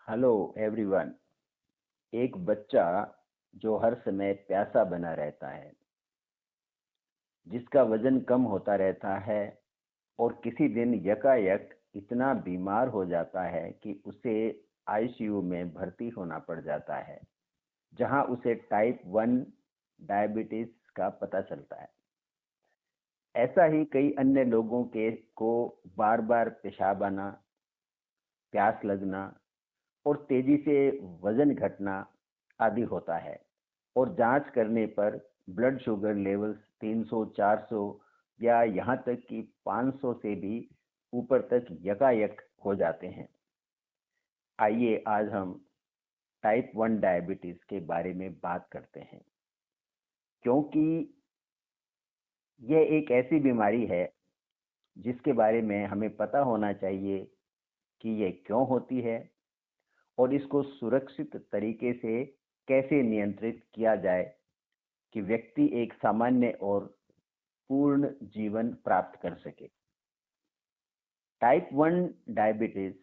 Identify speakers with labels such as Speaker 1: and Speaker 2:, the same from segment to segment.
Speaker 1: Hello everyone. एक बच्चा जो हर समय प्यासा बना रहता है, जिसका वजन कम होता रहता है और किसी दिन यकायक इतना बीमार हो जाता है कि उसे आईसीयू में भर्ती होना पड़ जाता है, जहां उसे टाइप 1 डायबिटीज का पता चलता है। ऐसा ही कई अन्य लोगों के को बार बार पेशाब आना, प्यास लगना और तेजी से वजन घटना आदि होता है। और जांच करने पर ब्लड शुगर लेवल्स 300, 400 या यहाँ तक कि 500 से भी ऊपर तक यकायक हो जाते हैं। आइए आज हम टाइप 1 डायबिटीज के बारे में बात करते हैं, क्योंकि यह एक ऐसी बीमारी है जिसके बारे में हमें पता होना चाहिए कि यह क्यों होती है और इसको सुरक्षित तरीके से कैसे नियंत्रित किया जाए कि व्यक्ति एक सामान्य और पूर्ण जीवन प्राप्त कर सके। टाइप 1 डायबिटीज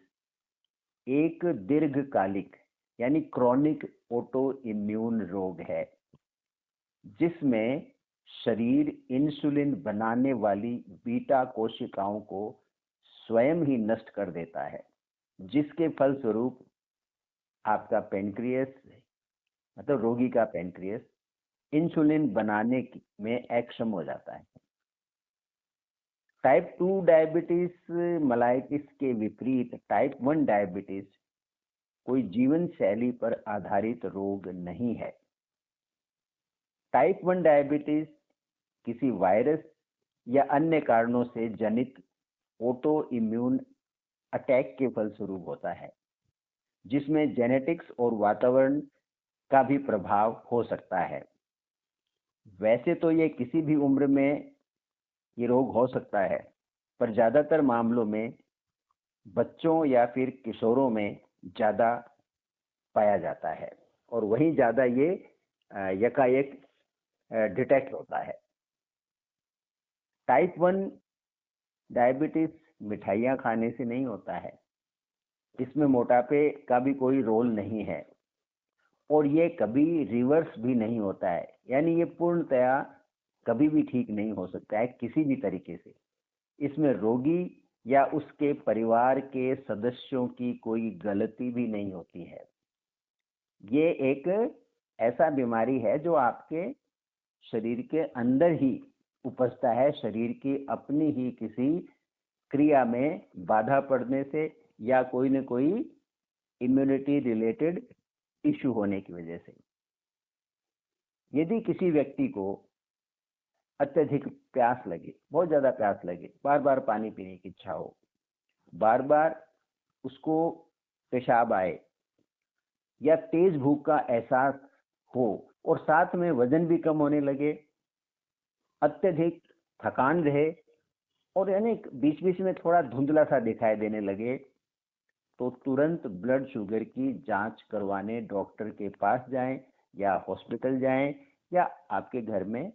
Speaker 1: एक दीर्घकालिक यानी क्रॉनिक ऑटो इम्यून रोग है, जिसमें शरीर इंसुलिन बनाने वाली बीटा कोशिकाओं को स्वयं ही नष्ट कर देता है, जिसके फलस्वरूप आपका पेनक्रियस, मतलब रोगी का पेनक्रियस, इंसुलिन बनाने में अक्षम हो जाता है। टाइप 2 डायबिटीज मलाइटिस के विपरीत टाइप 1 डायबिटीज कोई जीवन शैली पर आधारित रोग नहीं है। टाइप 1 डायबिटीज किसी वायरस या अन्य कारणों से जनित ऑटो इम्यून अटैक के फलस्वरूप होता है, जिसमें जेनेटिक्स और वातावरण का भी प्रभाव हो सकता है। वैसे तो ये किसी भी उम्र में ये रोग हो सकता है, पर ज़्यादातर मामलों में बच्चों या फिर किशोरों में ज़्यादा पाया जाता है और वहीं ज़्यादा ये यकायक डिटेक्ट होता है। टाइप 1 डायबिटीज मिठाइयाँ खाने से नहीं होता है, इसमें मोटापे का भी कोई रोल नहीं है और ये कभी रिवर्स भी नहीं होता है, यानी ये पूर्णतया कभी भी ठीक नहीं हो सकता है किसी भी तरीके से। इसमें रोगी या उसके परिवार के सदस्यों की कोई गलती भी नहीं होती है। ये एक ऐसा बीमारी है जो आपके शरीर के अंदर ही उपजता है, शरीर की अपनी ही किसी क्रिया में बाधा पड़ने से या कोई न कोई इम्यूनिटी रिलेटेड इश्यू होने की वजह से। यदि किसी व्यक्ति को अत्यधिक प्यास लगे, बहुत ज़्यादा प्यास लगे, बार बार पानी पीने की इच्छा हो, बार बार उसको पेशाब आए या तेज भूख का एहसास हो और साथ में वजन भी कम होने लगे, अत्यधिक थकान रहे और यानी बीच बीच में थोड़ा धुंधला सा दिखाई देने लगे, तो तुरंत ब्लड शुगर की जांच करवाने डॉक्टर के पास जाएं या हॉस्पिटल जाएं, या आपके घर में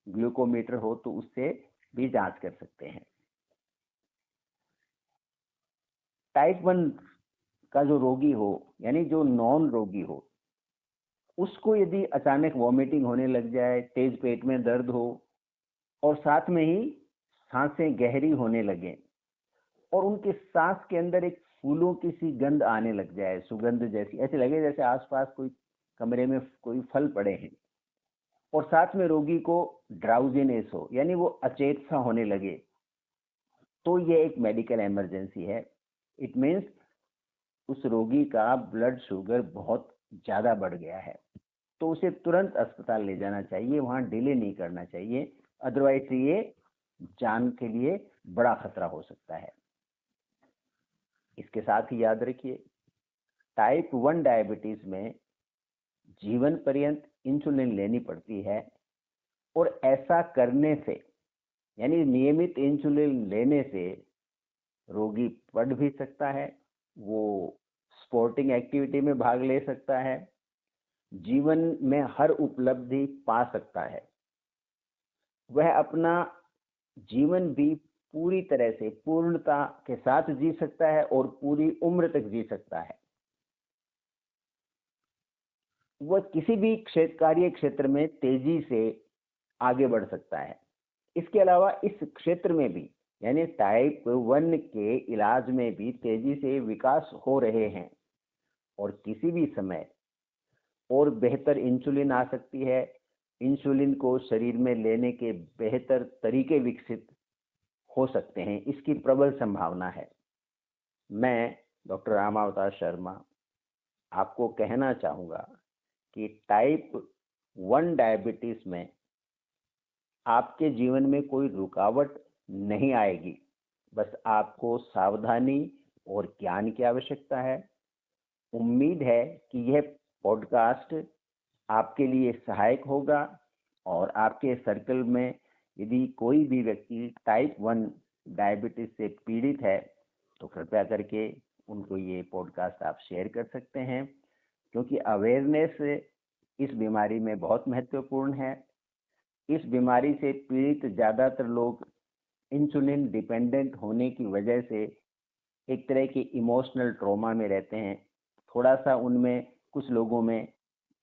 Speaker 1: ग्लूकोमीटर हो तो उससे भी जांच कर सकते हैं। टाइप 1 का जो रोगी हो, यानी जो नॉन रोगी हो, उसको यदि अचानक वॉमिटिंग होने लग जाए, तेज पेट में दर्द हो और साथ में ही सांसें गहरी होने लगे और उनके सांस के अंदर एक फूलों की सी गंध आने लग जाए, सुगंध जैसी, ऐसे लगे जैसे आसपास कोई कमरे में कोई फल पड़े हैं, और साथ में रोगी को ड्राउजीनेस हो, यानी वो अचेत सा होने लगे, तो ये एक मेडिकल इमरजेंसी है। इट मीन्स उस रोगी का ब्लड शुगर बहुत ज़्यादा बढ़ गया है, तो उसे तुरंत अस्पताल ले जाना चाहिए, वहाँ डिले नहीं करना चाहिए, अदरवाइज ये जान के लिए बड़ा खतरा हो सकता है। इसके साथ ही याद रखिए, टाइप 1 डायबिटीज में जीवन पर्यंत इंसुलिन लेनी पड़ती है और ऐसा करने से, यानी नियमित इंसुलिन लेने से रोगी पढ़ भी सकता है, वो स्पोर्टिंग एक्टिविटी में भाग ले सकता है, जीवन में हर उपलब्धि पा सकता है, वह अपना जीवन भी पूरी तरह से पूर्णता के साथ जी सकता है और पूरी उम्र तक जी सकता है। वह किसी भी कार्य क्षेत्र में तेजी से आगे बढ़ सकता है। इसके अलावा इस क्षेत्र में भी, यानी टाइप 1 के इलाज में भी तेजी से विकास हो रहे हैं और किसी भी समय और बेहतर इंसुलिन आ सकती है। इंसुलिन को शरीर में लेने के बेहतर तरीके विकसित हो सकते हैं, इसकी प्रबल संभावना है। मैं डॉक्टर रामावतार शर्मा आपको कहना चाहूँगा कि टाइप 1 डायबिटीज में आपके जीवन में कोई रुकावट नहीं आएगी। बस आपको सावधानी और ज्ञान की आवश्यकता है। उम्मीद है कि यह पॉडकास्ट आपके लिए सहायक होगा और आपके सर्कल में यदि कोई भी व्यक्ति टाइप 1 डायबिटीज से पीड़ित है तो कृपया करके उनको ये पॉडकास्ट आप शेयर कर सकते हैं, क्योंकि अवेयरनेस इस बीमारी में बहुत महत्वपूर्ण है। इस बीमारी से पीड़ित ज़्यादातर लोग इंसुलिन डिपेंडेंट होने की वजह से एक तरह की इमोशनल ट्रॉमा में रहते हैं। थोड़ा सा उनमें, कुछ लोगों में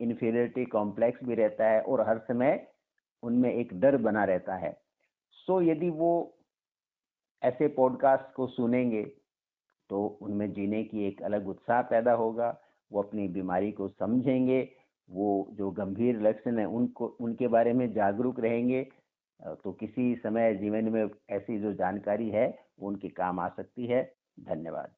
Speaker 1: इन्फीरियरिटी कॉम्प्लेक्स भी रहता है और हर समय उनमें एक डर बना रहता है। सो यदि वो ऐसे पॉडकास्ट को सुनेंगे तो उनमें जीने की एक अलग उत्साह पैदा होगा। वो अपनी बीमारी को समझेंगे, वो जो गंभीर लक्षण है उनको, उनके बारे में जागरूक रहेंगे। तो किसी समय जीवन में ऐसी जो जानकारी है वो उनके काम आ सकती है। धन्यवाद।